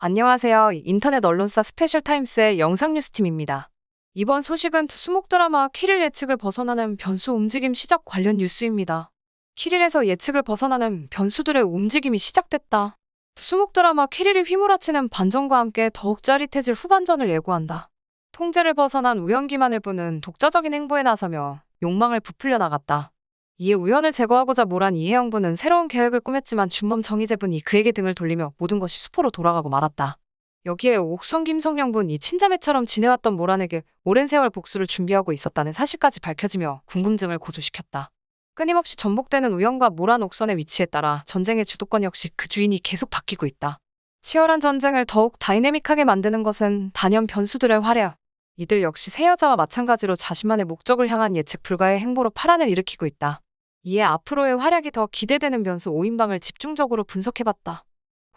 안녕하세요. 인터넷 언론사 스페셜타임스의 영상뉴스팀입니다. 이번 소식은 수목 드라마 키릴 예측을 벗어나는 변수 움직임 시작 관련 뉴스입니다. 키릴에서 예측을 벗어나는 변수들의 움직임이 시작됐다. 수목 드라마 키릴이 휘몰아치는 반전과 함께 더욱 짜릿해질 후반전을 예고한다. 통제를 벗어난 우연 기만을 부는 독자적인 행보에 나서며 욕망을 부풀려 나갔다. 이에 우연을 제거하고자 몰한 이혜영 부는 새로운 계획을 꾸몄지만 준범 정희재 분이 그에게 등을 돌리며 모든 것이 수포로 돌아가고 말았다. 여기에 옥선 김성령 분이 친자매처럼 지내왔던 모란에게 오랜 세월 복수를 준비하고 있었다는 사실까지 밝혀지며 궁금증을 고조시켰다. 끊임없이 전복되는 우연과 모란 옥선의 위치에 따라 전쟁의 주도권 역시 그 주인이 계속 바뀌고 있다. 치열한 전쟁을 더욱 다이내믹하게 만드는 것은 단연 변수들의 활약. 이들 역시 새 여자와 마찬가지로 자신만의 목적을 향한 예측 불가의 행보로 파란을 일으키고 있다. 이에 앞으로의 활약이 더 기대되는 변수 5인방을 집중적으로 분석해봤다.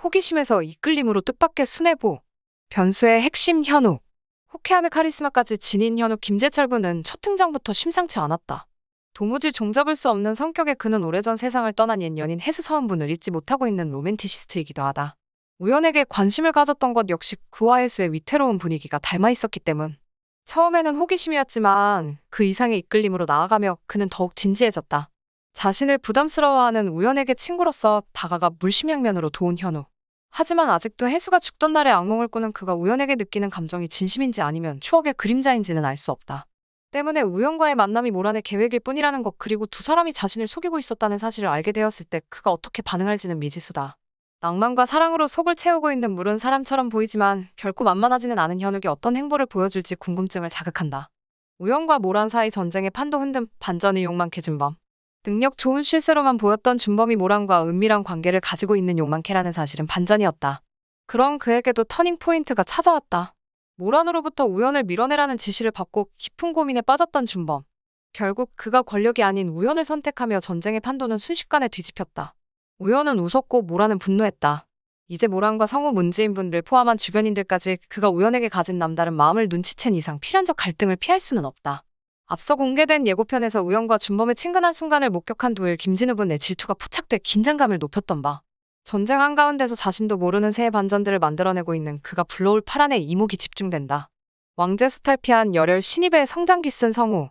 호기심에서 이끌림으로 뜻밖의 순애보. 변수의 핵심 현욱. 호쾌함의 카리스마까지 지닌 현욱 김재철 부는 첫 등장부터 심상치 않았다. 도무지 종잡을 수 없는 성격의 그는 오래전 세상을 떠난 옛 연인 해수서원 분을 잊지 못하고 있는 로맨티시스트이기도 하다. 우연에게 관심을 가졌던 것 역시 그와 해수의 위태로운 분위기가 닮아 있었기 때문. 처음에는 호기심이었지만 그 이상의 이끌림으로 나아가며 그는 더욱 진지해졌다. 자신을 부담스러워하는 우연에게 친구로서 다가가 물심양면으로 도운 현우. 하지만 아직도 해수가 죽던 날의 악몽을 꾸는 그가 우연에게 느끼는 감정이 진심인지 아니면 추억의 그림자인지는 알 수 없다. 때문에 우연과의 만남이 모란의 계획일 뿐이라는 것 그리고 두 사람이 자신을 속이고 있었다는 사실을 알게 되었을 때 그가 어떻게 반응할지는 미지수다. 낭만과 사랑으로 속을 채우고 있는 물은 사람처럼 보이지만 결코 만만하지는 않은 현욱이 어떤 행보를 보여줄지 궁금증을 자극한다. 우연과 모란 사이 전쟁의 판도 흔든 반전의 욕망캐 준범. 능력 좋은 실세로만 보였던 준범이 모란과 은밀한 관계를 가지고 있는 욕망캐라는 사실은 반전이었다. 그런 그에게도 터닝포인트가 찾아왔다. 모란으로부터 우연을 밀어내라는 지시를 받고 깊은 고민에 빠졌던 준범. 결국 그가 권력이 아닌 우연을 선택하며 전쟁의 판도는 순식간에 뒤집혔다. 우연은 웃었고 모란은 분노했다. 이제 모란과 성우 문지인분들 포함한 주변인들까지 그가 우연에게 가진 남다른 마음을 눈치챈 이상 필연적 갈등을 피할 수는 없다. 앞서 공개된 예고편에서 우연과 준범의 친근한 순간을 목격한 도일 김진우 분의 질투가 포착돼 긴장감을 높였던 바. 전쟁 한가운데서 자신도 모르는 새의 반전들을 만들어내고 있는 그가 불러올 파란의 이목이 집중된다. 왕제 수탈피한 열혈 신입의 성장기 쓴 성우.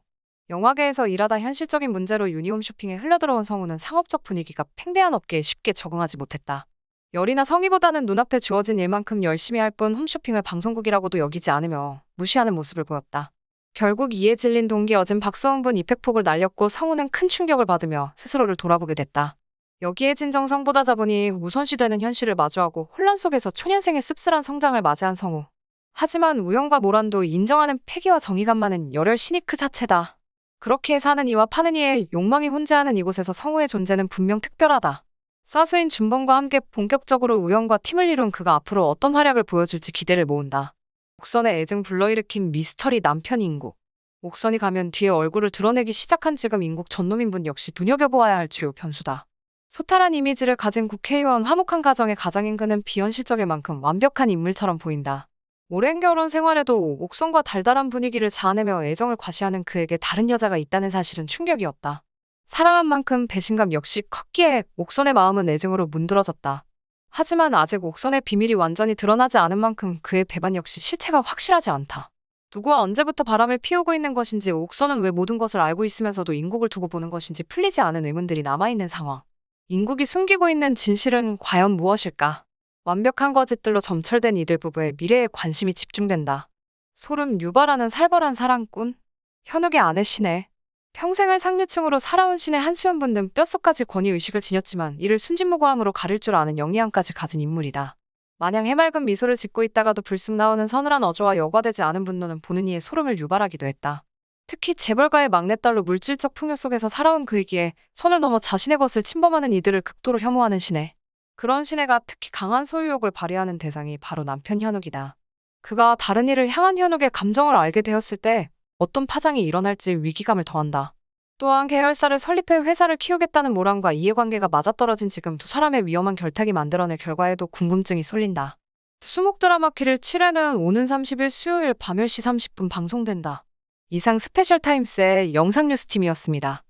영화계에서 일하다 현실적인 문제로 유니홈 쇼핑에 흘러들어온 성우는 상업적 분위기가 팽배한 업계에 쉽게 적응하지 못했다. 열이나 성의보다는 눈앞에 주어진 일만큼 열심히 할 뿐 홈쇼핑을 방송국이라고도 여기지 않으며 무시하는 모습을 보였다. 결국 이에 질린 동기 어진 박서은 분 이펙폭을 날렸고 성우는 큰 충격을 받으며 스스로를 돌아보게 됐다. 여기에 진정성보다 자본이 우선시되는 현실을 마주하고 혼란 속에서 초년생의 씁쓸한 성장을 맞이한 성우. 하지만 우연과 모란도 인정하는 패기와 정의감만은 열혈 신이 그 자체다. 그렇게 사는 이와 파는 이의 욕망이 혼재하는 이곳에서 성우의 존재는 분명 특별하다. 사수인 준범과 함께 본격적으로 우연과 팀을 이룬 그가 앞으로 어떤 활약을 보여줄지 기대를 모은다. 옥선의 애증 불러일으킨 미스터리 남편 인국. 옥선이 가면 뒤에 얼굴을 드러내기 시작한 지금 인국 전노민분 역시 눈여겨보아야 할 주요 변수다. 소탈한 이미지를 가진 국회의원 화목한 가정의 가장인근은 비현실적일 만큼 완벽한 인물처럼 보인다. 오랜 결혼 생활에도 옥선과 달달한 분위기를 자아내며 애정을 과시하는 그에게 다른 여자가 있다는 사실은 충격이었다. 사랑한 만큼 배신감 역시 컸기에 옥선의 마음은 애증으로 문드러졌다. 하지만 아직 옥선의 비밀이 완전히 드러나지 않은 만큼 그의 배반 역시 실체가 확실하지 않다. 누구와 언제부터 바람을 피우고 있는 것인지 옥선은 왜 모든 것을 알고 있으면서도 인국을 두고 보는 것인지 풀리지 않은 의문들이 남아있는 상황. 인국이 숨기고 있는 진실은 과연 무엇일까? 완벽한 거짓들로 점철된 이들 부부의 미래에 관심이 집중된다. 소름 유발하는 살벌한 사랑꾼? 현욱의 아내 신혜. 평생을 상류층으로 살아온 신의 한수연 분은 뼛속까지 권위의식을 지녔지만 이를 순진무구함으로 가릴 줄 아는 영리함까지 가진 인물이다. 마냥 해맑은 미소를 짓고 있다가도 불쑥 나오는 서늘한 어조와 여과되지 않은 분노는 보는 이의 소름을 유발하기도 했다. 특히 재벌가의 막내딸로 물질적 풍요 속에서 살아온 그이기에 선을 넘어 자신의 것을 침범하는 이들을 극도로 혐오하는 신혜. 그런 신혜가 특히 강한 소유욕을 발휘하는 대상이 바로 남편 현욱이다. 그가 다른 이를 향한 현욱의 감정을 알게 되었을 때 어떤 파장이 일어날지 위기감을 더한다. 또한 계열사를 설립해 회사를 키우겠다는 모란과 이해관계가 맞아떨어진 지금 두 사람의 위험한 결탁이 만들어낼 결과에도 궁금증이 쏠린다. 수목 드라마 키릴 7회는 오는 30일 수요일 밤 10시 30분 방송된다. 이상 스페셜타임스의 영상뉴스팀이었습니다.